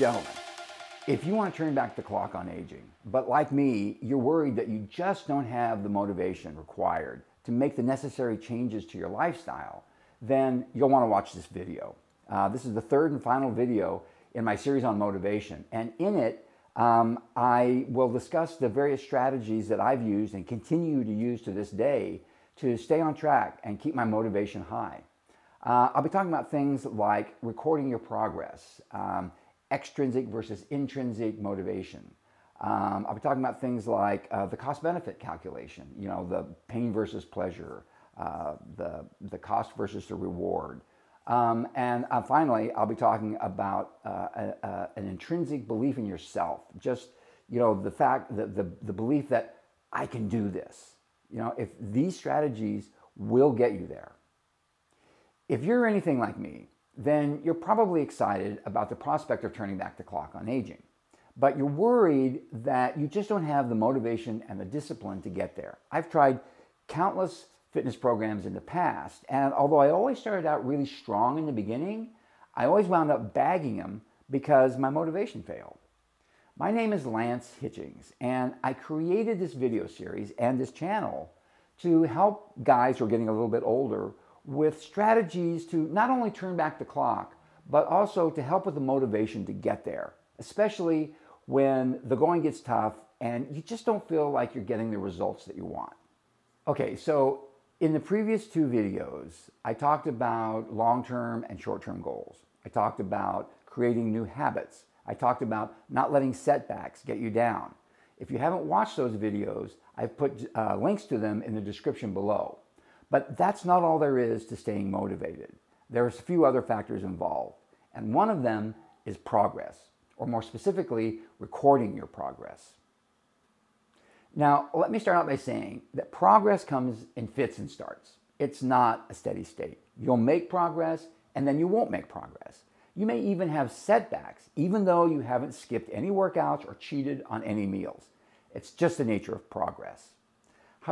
gentlemen, if you want to turn back the clock on aging, but like me, you're worried that you just don't have the motivation required to make the necessary changes to your lifestyle, then you'll want to watch this video. This is the third and final video in my series on motivation, and in it, I will discuss the various strategies that I've used and continue to use to this day to stay on track and keep my motivation high. I'll be talking about things like recording your progress, extrinsic versus intrinsic motivation. I'll be talking about things like the cost-benefit calculation, you know, the pain versus pleasure, the cost versus the reward. And finally, I'll be talking about an intrinsic belief in yourself. Just, you know, the fact that the belief that I can do this. You know, if these strategies will get you there. If you're anything like me, then you're probably excited about the prospect of turning back the clock on aging. But you're worried that you just don't have the motivation and the discipline to get there. I've tried countless fitness programs in the past, and although I always started out really strong in the beginning, I always wound up bagging them because my motivation failed. My name is Lance Hitchings, and I created this video series and this channel to help guys who are getting a little bit older with strategies to not only turn back the clock, but also to help with the motivation to get there, especially when the going gets tough and you just don't feel like you're getting the results that you want. Okay, so in the previous two videos, I talked about long-term and short-term goals. I talked about creating new habits. I talked about not letting setbacks get you down. If you haven't watched those videos, I've put links to them in the description below. But that's not all there is to staying motivated. There's a few other factors involved, and one of them is progress, or more specifically, recording your progress. Now, let me start out by saying that progress comes in fits and starts. It's not a steady state. You'll make progress, and then you won't make progress. You may even have setbacks, even though you haven't skipped any workouts or cheated on any meals. It's just the nature of progress.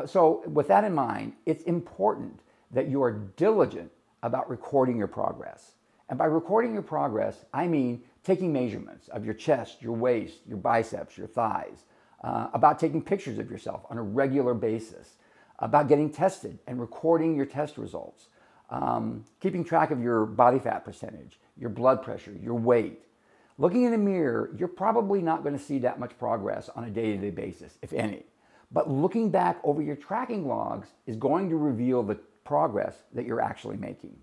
So with that in mind, it's important that you are diligent about recording your progress. And by recording your progress, I mean taking measurements of your chest, your waist, your biceps, your thighs, about taking pictures of yourself on a regular basis, about getting tested and recording your test results, keeping track of your body fat percentage, your blood pressure, your weight. Looking in the mirror, you're probably not going to see that much progress on a day-to-day basis, if any. But looking back over your tracking logs is going to reveal the progress that you're actually making.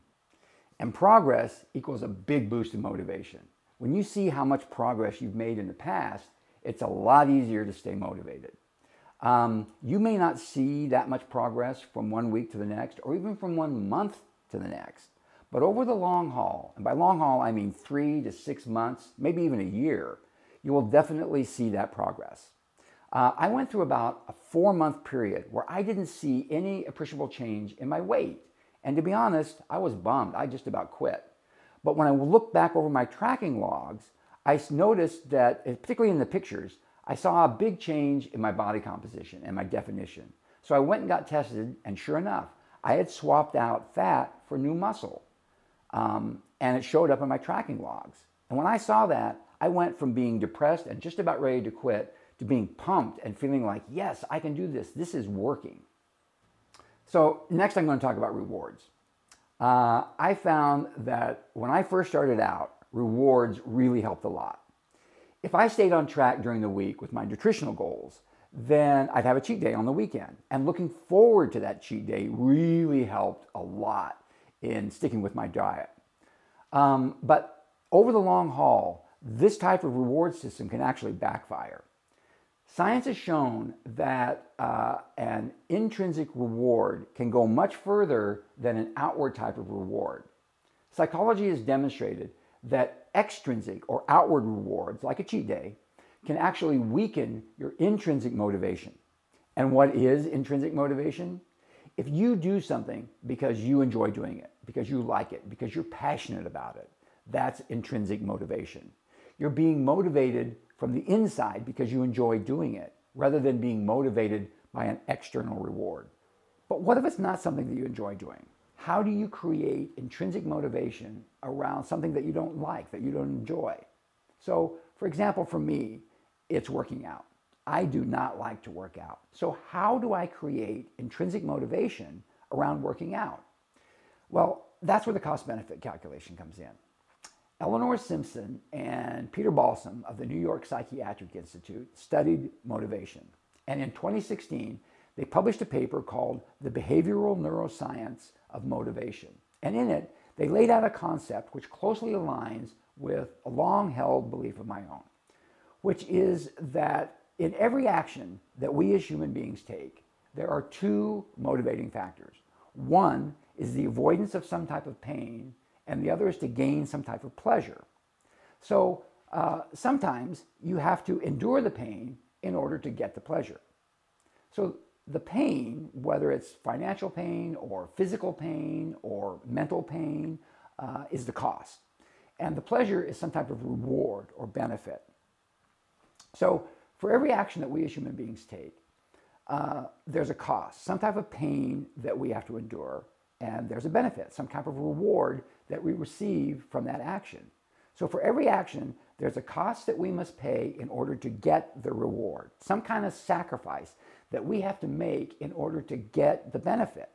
And progress equals a big boost in motivation. When you see how much progress you've made in the past, it's a lot easier to stay motivated. You may not see that much progress from one week to the next, or even from 1 month to the next. But over the long haul, and by long haul I mean 3 to 6 months, maybe even a year, you will definitely see that progress. I went through about a 4-month period where I didn't see any appreciable change in my weight. And to be honest, I was bummed. I just about quit. But when I looked back over my tracking logs, I noticed that, particularly in the pictures, I saw a big change in my body composition and my definition. So I went and got tested, and sure enough, I had swapped out fat for new muscle. And it showed up in my tracking logs. And when I saw that, I went from being depressed and just about ready to quit to being pumped and feeling like, yes, I can do this. This is working. So next I'm going to talk about rewards. I found that when I first started out, rewards really helped a lot. If I stayed on track during the week with my nutritional goals, then I'd have a cheat day on the weekend. And looking forward to that cheat day really helped a lot in sticking with my diet. But over the long haul, this type of reward system can actually backfire. Science has shown that an intrinsic reward can go much further than an outward type of reward. Psychology has demonstrated that extrinsic or outward rewards, like a cheat day, can actually weaken your intrinsic motivation. And what is intrinsic motivation? If you do something because you enjoy doing it, because you like it, because you're passionate about it, that's intrinsic motivation. You're being motivated from the inside because you enjoy doing it, rather than being motivated by an external reward. But what if it's not something that you enjoy doing? How do you create intrinsic motivation around something that you don't like, that you don't enjoy? So, for example, for me, it's working out. I do not like to work out. So how do I create intrinsic motivation around working out? Well, that's where the cost-benefit calculation comes in. Eleanor Simpson and Peter Balsam of the New York Psychiatric Institute studied motivation. And in 2016, they published a paper called The Behavioral Neuroscience of Motivation. And in it, they laid out a concept which closely aligns with a long-held belief of my own, which is that in every action that we as human beings take, there are two motivating factors. One is the avoidance of some type of pain, and the other is to gain some type of pleasure. So sometimes you have to endure the pain in order to get the pleasure. So the pain, whether it's financial pain or physical pain or mental pain, is the cost. And the pleasure is some type of reward or benefit. So for every action that we as human beings take, there's a cost, some type of pain that we have to endure, and there's a benefit, some type of reward that we receive from that action. So for every action, there's a cost that we must pay in order to get the reward, some kind of sacrifice that we have to make in order to get the benefit.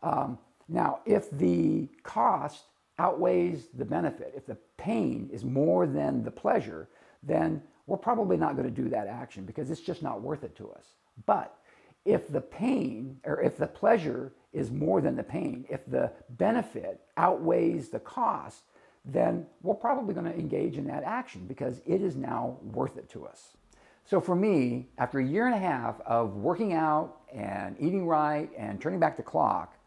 Now, if the cost outweighs the benefit, if the pain is more than the pleasure, then we're probably not going to do that action because it's just not worth it to us. But if the pain, or if the pleasure is more than the pain, if the benefit outweighs the cost, then we're probably going to engage in that action because it is now worth it to us. So for me, after a year and a half of working out and eating right and turning back the clock,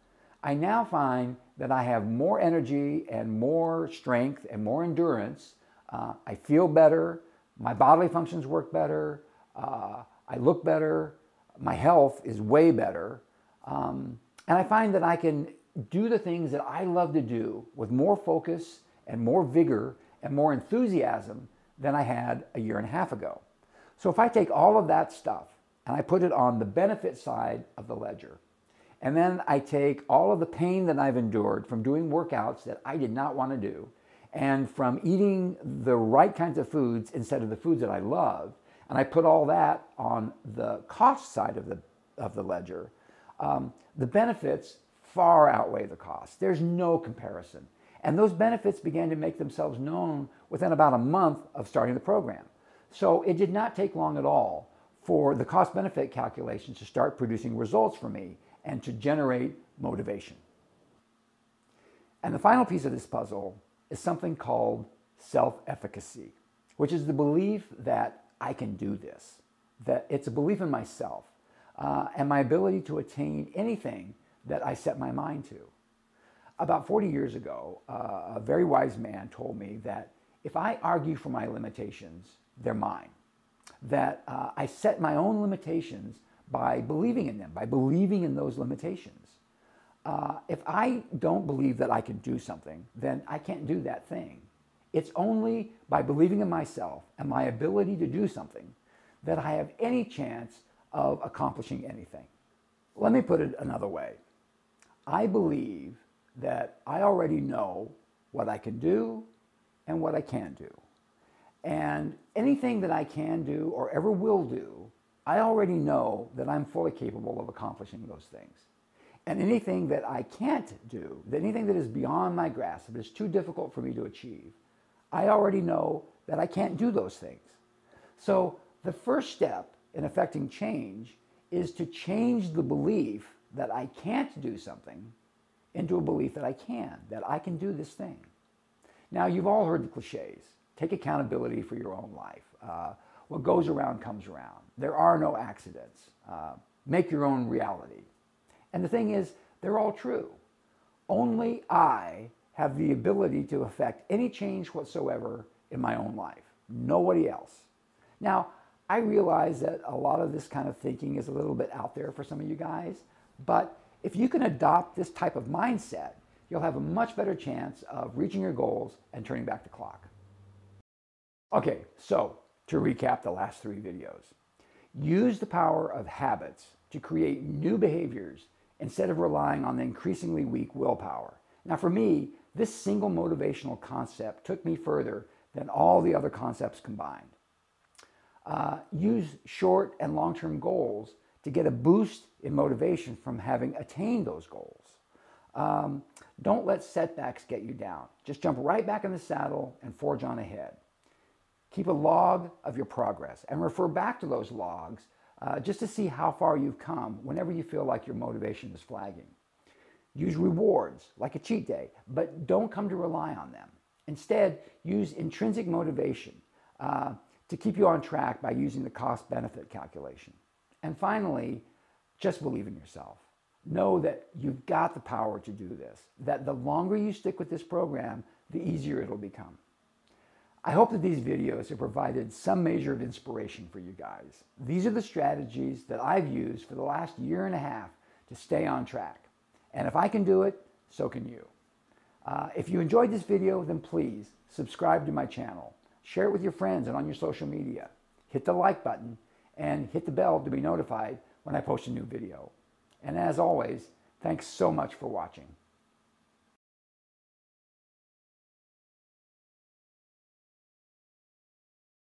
I now find that I have more energy and more strength and more endurance. I feel better. My bodily functions work better. I look better. My health is way better. And I find that I can do the things that I love to do with more focus and more vigor and more enthusiasm than I had a year and a half ago. So if I take all of that stuff and I put it on the benefit side of the ledger, and then I take all of the pain that I've endured from doing workouts that I did not want to do, and from eating the right kinds of foods instead of the foods that I love, and I put all that on the cost side of the ledger, the benefits far outweigh the costs. There's no comparison. And those benefits began to make themselves known within about a month of starting the program. So it did not take long at all for the cost-benefit calculation to start producing results for me and to generate motivation. And the final piece of this puzzle is something called self-efficacy, which is the belief that I can do this, that it's a belief in myself and my ability to attain anything that I set my mind to. About 40 years ago, a very wise man told me that if I argue for my limitations, they're mine. That I set my own limitations by believing in them, by believing in those limitations. If I don't believe that I can do something, then I can't do that thing. It's only by believing in myself and my ability to do something that I have any chance of accomplishing anything. Let me put it another way. I believe that I already know what I can do and what I can do. And anything that I can do or ever will do, I already know that I'm fully capable of accomplishing those things. And anything that I can't do, anything that is beyond my grasp, that is too difficult for me to achieve, I already know that I can't do those things. So the first step in affecting change is to change the belief that I can't do something into a belief that I can do this thing. Now, you've all heard the cliches. Take accountability for your own life. What goes around comes around. There are no accidents. Make your own reality. And the thing is, they're all true. Only I have the ability to affect any change whatsoever in my own life. Nobody else. Now, I realize that a lot of this kind of thinking is a little bit out there for some of you guys, but if you can adopt this type of mindset, you'll have a much better chance of reaching your goals and turning back the clock. Okay, so to recap the last 3 videos, use the power of habits to create new behaviors instead of relying on the increasingly weak willpower. Now for me, this single motivational concept took me further than all the other concepts combined. Use short and long-term goals to get a boost in motivation from having attained those goals. Don't let setbacks get you down. Just jump right back in the saddle and forge on ahead. Keep a log of your progress and refer back to those logs just to see how far you've come whenever you feel like your motivation is flagging. Use rewards like a cheat day, but don't come to rely on them. Instead, use intrinsic motivation to keep you on track by using the cost-benefit calculation. And finally, just believe in yourself. Know that you've got the power to do this, that the longer you stick with this program, the easier it'll become. I hope that these videos have provided some measure of inspiration for you guys. These are the strategies that I've used for the last year and a half to stay on track. And if I can do it, so can you. If you enjoyed this video, then please subscribe to my channel. Share it with your friends and on your social media. Hit the like button and hit the bell to be notified when I post a new video. And as always, thanks so much for watching.